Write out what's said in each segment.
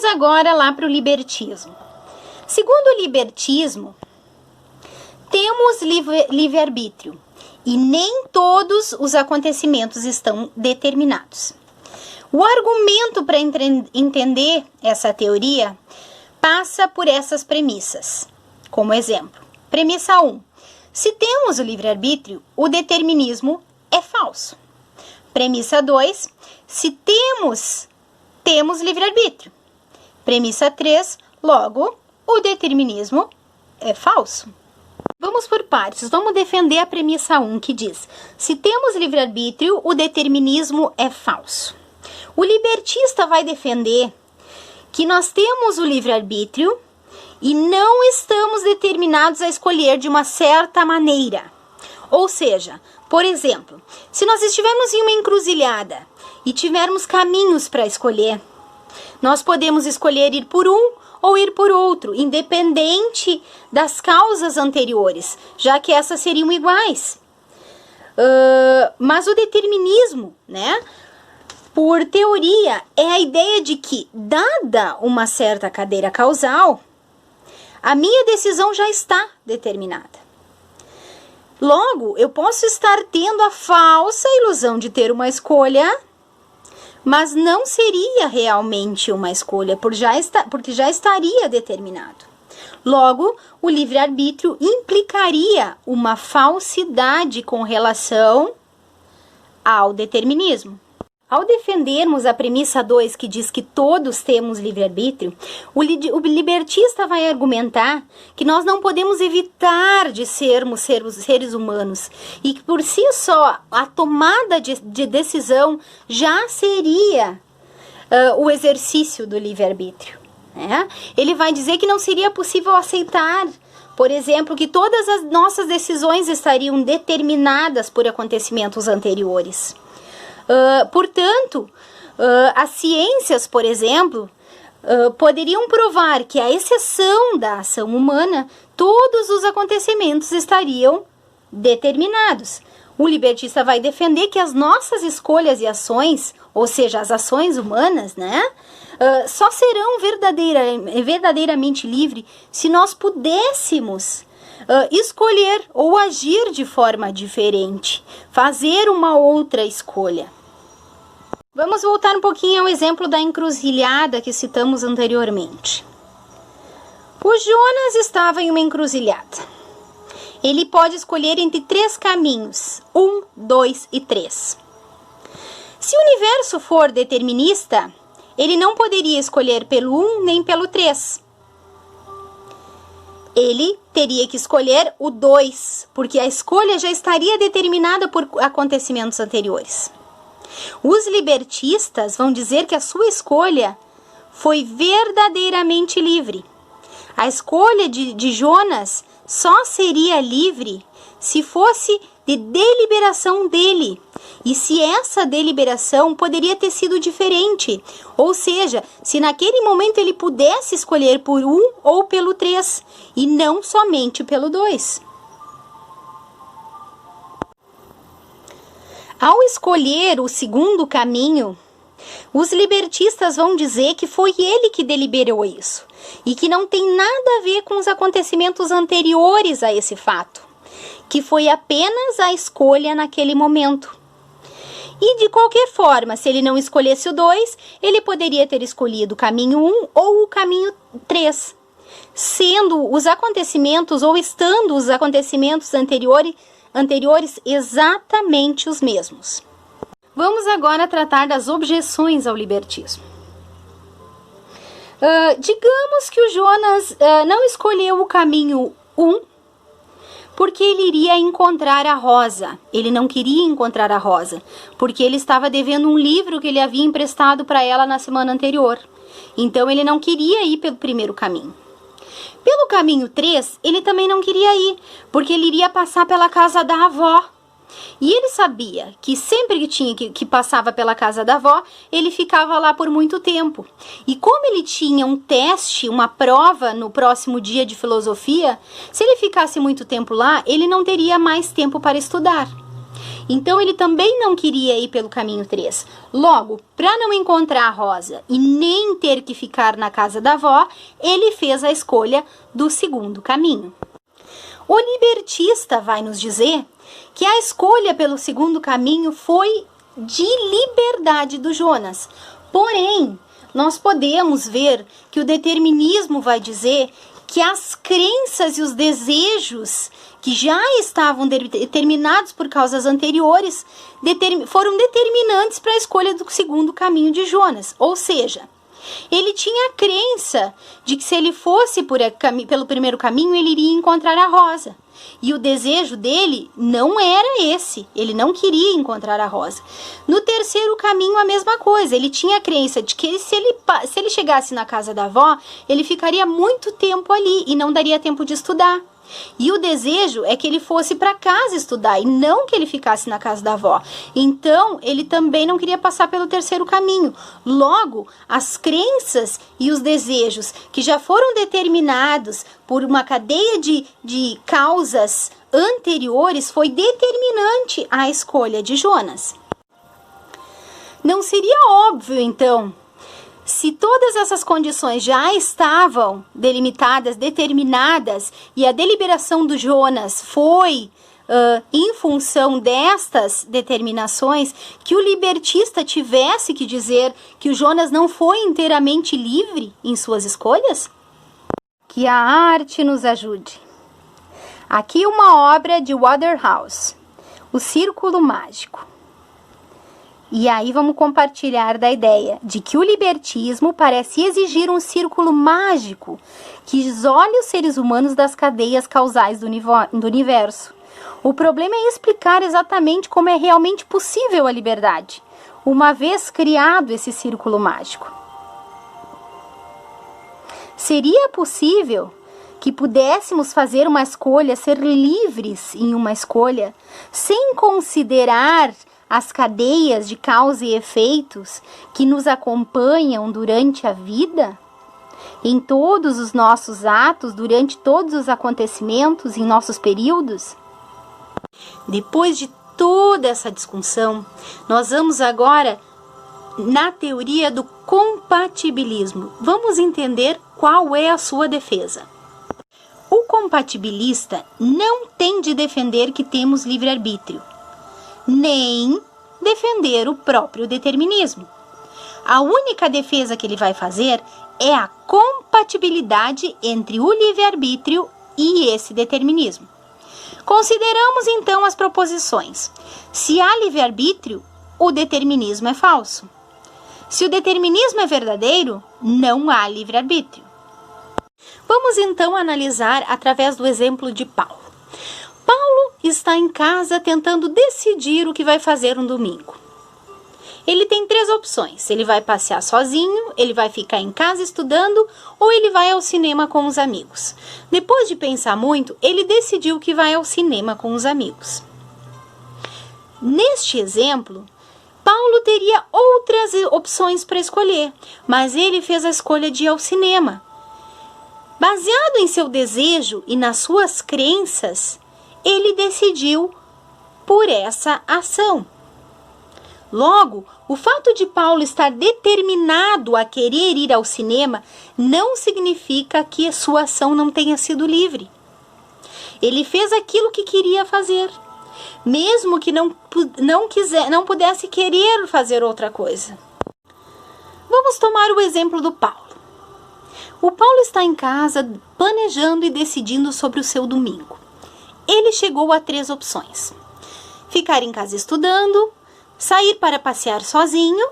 Vamos agora lá para o libertismo. Segundo o libertismo, temos livre-arbítrio e nem todos os acontecimentos estão determinados. O argumento para entender essa teoria passa por essas premissas. Como exemplo, premissa 1. Se temos o livre-arbítrio, o determinismo é falso. Premissa 2. Se temos livre-arbítrio. Premissa 3. Logo, o determinismo é falso. Vamos por partes. Vamos defender a premissa 1, que diz: se temos livre-arbítrio, o determinismo é falso. O libertista vai defender que nós temos o livre-arbítrio e não estamos determinados a escolher de uma certa maneira. Ou seja, por exemplo, se nós estivermos em uma encruzilhada e tivermos caminhos para escolher, nós podemos escolher ir por um ou ir por outro, independente das causas anteriores, já que essas seriam iguais. Mas o determinismo, né, por teoria, é a ideia de que, dada uma certa cadeia causal, a minha decisão já está determinada. Logo, eu posso estar tendo a falsa ilusão de ter uma escolha, mas não seria realmente uma escolha, porque já estaria determinado. Logo, o livre-arbítrio implicaria uma falsidade com relação ao determinismo. Ao defendermos a premissa 2, que diz que todos temos livre-arbítrio, o libertista vai argumentar que nós não podemos evitar de sermos seres humanos e que por si só a tomada de decisão já seria o exercício do livre-arbítrio, né? Ele vai dizer que não seria possível aceitar, por exemplo, que todas as nossas decisões estariam determinadas por acontecimentos anteriores. Portanto, as ciências, por exemplo, poderiam provar que, à exceção da ação humana, todos os acontecimentos estariam determinados. O libertista vai defender que as nossas escolhas e ações, ou seja, as ações humanas, né, só serão verdadeiramente livres se nós pudéssemos escolher ou agir de forma diferente, fazer uma outra escolha. Vamos voltar um pouquinho ao exemplo da encruzilhada que citamos anteriormente. O Jonas estava em uma encruzilhada. Ele pode escolher entre 3 caminhos, 1, 2 e 3. Se o universo for determinista, ele não poderia escolher pelo 1 nem pelo 3. Ele teria que escolher o 2, porque a escolha já estaria determinada por acontecimentos anteriores. Os libertistas vão dizer que a sua escolha foi verdadeiramente livre. A escolha de Jonas só seria livre se fosse de deliberação dele. E se essa deliberação poderia ter sido diferente, ou seja, se naquele momento ele pudesse escolher por 1 ou pelo 3, e não somente pelo 2. Ao escolher o segundo caminho, os libertistas vão dizer que foi ele que deliberou isso, e que não tem nada a ver com os acontecimentos anteriores a esse fato, que foi apenas a escolha naquele momento. E de qualquer forma, se ele não escolhesse o 2, ele poderia ter escolhido o caminho 1 ou o caminho 3, sendo os acontecimentos ou estando os acontecimentos anteriores exatamente os mesmos. Vamos agora tratar das objeções ao libertismo. Digamos que o Jonas não escolheu o caminho 1 porque ele iria encontrar a Rosa. Ele não queria encontrar a Rosa, porque ele estava devendo um livro que ele havia emprestado para ela na semana anterior. Então ele não queria ir pelo primeiro caminho. Pelo caminho 3, ele também não queria ir, porque ele iria passar pela casa da avó. E ele sabia que sempre que passava pela casa da avó, ele ficava lá por muito tempo. E como ele tinha um teste, uma prova no próximo dia de filosofia, se ele ficasse muito tempo lá, ele não teria mais tempo para estudar. Então ele também não queria ir pelo caminho 3. Logo, para não encontrar a Rosa e nem ter que ficar na casa da avó, ele fez a escolha do segundo caminho. O libertista vai nos dizer que a escolha pelo segundo caminho foi de liberdade do Jonas. Porém, nós podemos ver que o determinismo vai dizer que as crenças e os desejos que já estavam determinados por causas anteriores foram determinantes para a escolha do segundo caminho de Jonas. Ou seja, ele tinha a crença de que se ele fosse pelo primeiro caminho, ele iria encontrar a Rosa. E o desejo dele não era esse, ele não queria encontrar a Rosa. No terceiro caminho, a mesma coisa, ele tinha a crença de que se ele chegasse na casa da avó, ele ficaria muito tempo ali e não daria tempo de estudar. E o desejo é que ele fosse para casa estudar e não que ele ficasse na casa da avó. Então, ele também não queria passar pelo terceiro caminho. Logo, as crenças e os desejos que já foram determinados por uma cadeia de causas anteriores foi determinante à escolha de Jonas. Não seria óbvio, então, se todas essas condições já estavam delimitadas, determinadas, e a deliberação do Jonas foi em função destas determinações, que o libertista tivesse que dizer que o Jonas não foi inteiramente livre em suas escolhas? Que a arte nos ajude. Aqui uma obra de Waterhouse, O Círculo Mágico. E aí vamos compartilhar da ideia de que o libertismo parece exigir um círculo mágico que isole os seres humanos das cadeias causais do universo. O problema é explicar exatamente como é realmente possível a liberdade, uma vez criado esse círculo mágico. Seria possível que pudéssemos fazer uma escolha, ser livres em uma escolha, sem considerar as cadeias de causa e efeitos que nos acompanham durante a vida, em todos os nossos atos, durante todos os acontecimentos, em nossos períodos? Depois de toda essa discussão, nós vamos agora na teoria do compatibilismo. Vamos entender qual é a sua defesa. O compatibilista não tem de defender que temos livre-arbítrio, nem defender o próprio determinismo. A única defesa que ele vai fazer é a compatibilidade entre o livre-arbítrio e esse determinismo. Consideramos então as proposições. Se há livre-arbítrio, o determinismo é falso. Se o determinismo é verdadeiro, não há livre-arbítrio. Vamos então analisar através do exemplo de Paulo. Paulo está em casa tentando decidir o que vai fazer no domingo. Ele tem 3 opções. Ele vai passear sozinho, ele vai ficar em casa estudando ou ele vai ao cinema com os amigos. Depois de pensar muito, ele decidiu que vai ao cinema com os amigos. Neste exemplo, Paulo teria outras opções para escolher, mas ele fez a escolha de ir ao cinema. Baseado em seu desejo e nas suas crenças, ele decidiu por essa ação. Logo, o fato de Paulo estar determinado a querer ir ao cinema não significa que a sua ação não tenha sido livre. Ele fez aquilo que queria fazer, mesmo que não pudesse querer fazer outra coisa. Vamos tomar o exemplo do Paulo. O Paulo está em casa planejando e decidindo sobre o seu domingo. Ele chegou a 3 opções: ficar em casa estudando, sair para passear sozinho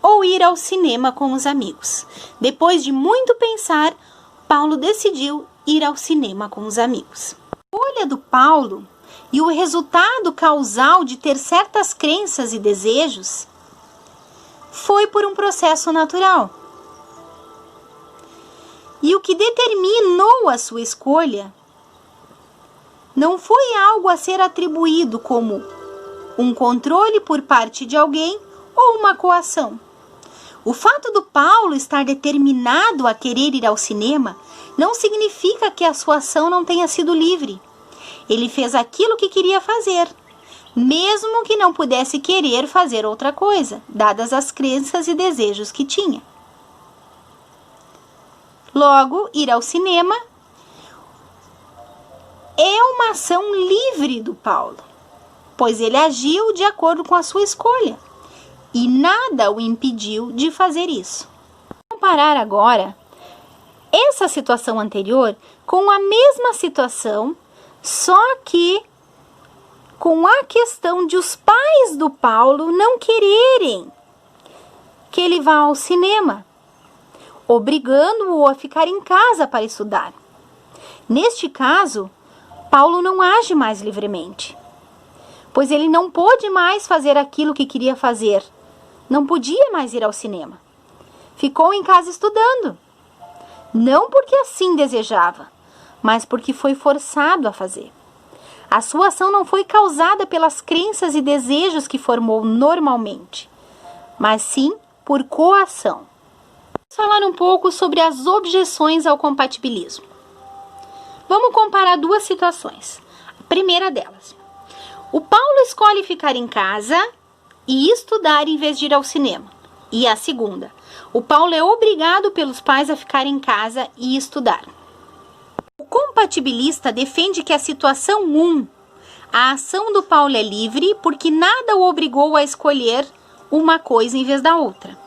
ou ir ao cinema com os amigos. Depois de muito pensar, Paulo decidiu ir ao cinema com os amigos. A escolha do Paulo e o resultado causal de ter certas crenças e desejos foi por um processo natural. E o que determinou a sua escolha não foi algo a ser atribuído como um controle por parte de alguém ou uma coação. O fato do Paulo estar determinado a querer ir ao cinema não significa que a sua ação não tenha sido livre. Ele fez aquilo que queria fazer, mesmo que não pudesse querer fazer outra coisa, dadas as crenças e desejos que tinha. Logo, ir ao cinema é uma ação livre do Paulo, pois ele agiu de acordo com a sua escolha e nada o impediu de fazer isso. Vamos comparar agora essa situação anterior com a mesma situação, só que com a questão de os pais do Paulo não quererem que ele vá ao cinema, obrigando-o a ficar em casa para estudar. Neste caso, Paulo não age mais livremente, pois ele não pôde mais fazer aquilo que queria fazer, não podia mais ir ao cinema. Ficou em casa estudando, não porque assim desejava, mas porque foi forçado a fazer. A sua ação não foi causada pelas crenças e desejos que formou normalmente, mas sim por coação. Vamos falar um pouco sobre as objeções ao compatibilismo. Vamos comparar duas situações. A primeira delas: o Paulo escolhe ficar em casa e estudar em vez de ir ao cinema. E a segunda: o Paulo é obrigado pelos pais a ficar em casa e estudar. O compatibilista defende que a situação 1, a ação do Paulo é livre porque nada o obrigou a escolher uma coisa em vez da outra.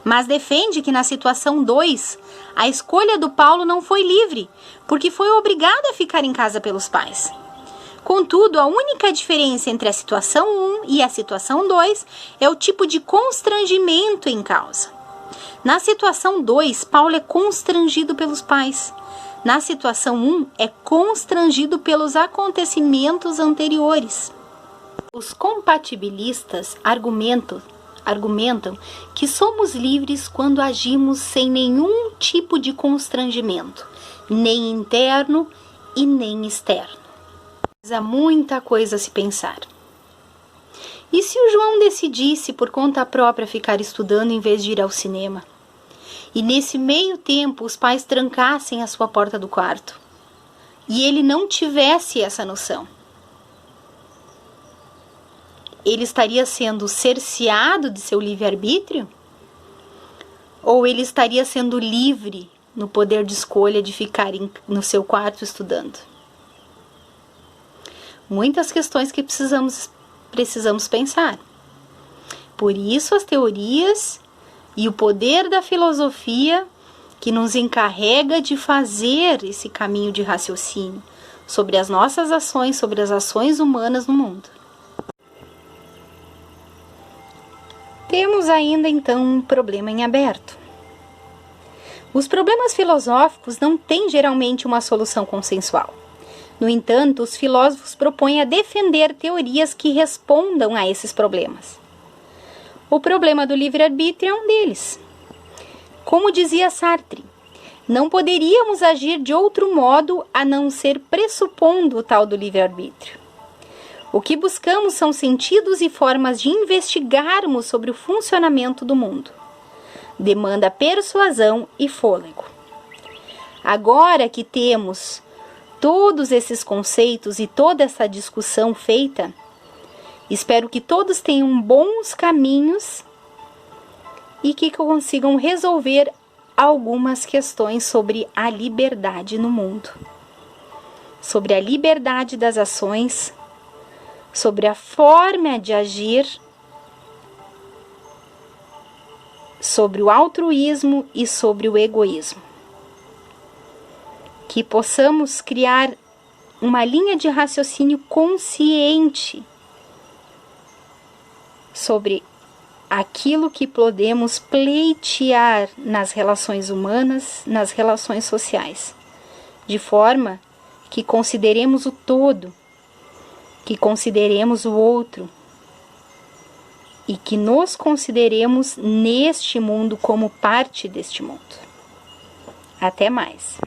Mas defende que na situação 2, a escolha do Paulo não foi livre, porque foi obrigado a ficar em casa pelos pais. Contudo, a única diferença entre a situação 1 e a situação 2 é o tipo de constrangimento em causa. Na situação 2, Paulo é constrangido pelos pais. Na situação 1, é constrangido pelos acontecimentos anteriores. Os compatibilistas argumentam que somos livres quando agimos sem nenhum tipo de constrangimento, nem interno e nem externo. Mas há muita coisa a se pensar. E se o João decidisse por conta própria ficar estudando em vez de ir ao cinema? E nesse meio tempo os pais trancassem a sua porta do quarto e ele não tivesse essa noção? Ele estaria sendo cerceado de seu livre-arbítrio? Ou ele estaria sendo livre no poder de escolha de ficar no seu quarto estudando? Muitas questões que precisamos pensar. Por isso as teorias e o poder da filosofia que nos encarrega de fazer esse caminho de raciocínio sobre as nossas ações, sobre as ações humanas no mundo. Temos ainda então um problema em aberto. Os problemas filosóficos não têm geralmente uma solução consensual. No entanto, os filósofos propõem a defender teorias que respondam a esses problemas. O problema do livre-arbítrio é um deles. Como dizia Sartre, não poderíamos agir de outro modo a não ser pressupondo o tal do livre-arbítrio. O que buscamos são sentidos e formas de investigarmos sobre o funcionamento do mundo. Demanda persuasão e fôlego. Agora que temos todos esses conceitos e toda essa discussão feita, espero que todos tenham bons caminhos e que consigam resolver algumas questões sobre a liberdade no mundo, sobre a liberdade das ações, sobre a forma de agir, sobre o altruísmo e sobre o egoísmo. Que possamos criar uma linha de raciocínio consciente sobre aquilo que podemos pleitear nas relações humanas, nas relações sociais, de forma que consideremos o todo, que consideremos o outro e que nos consideremos neste mundo como parte deste mundo. Até mais!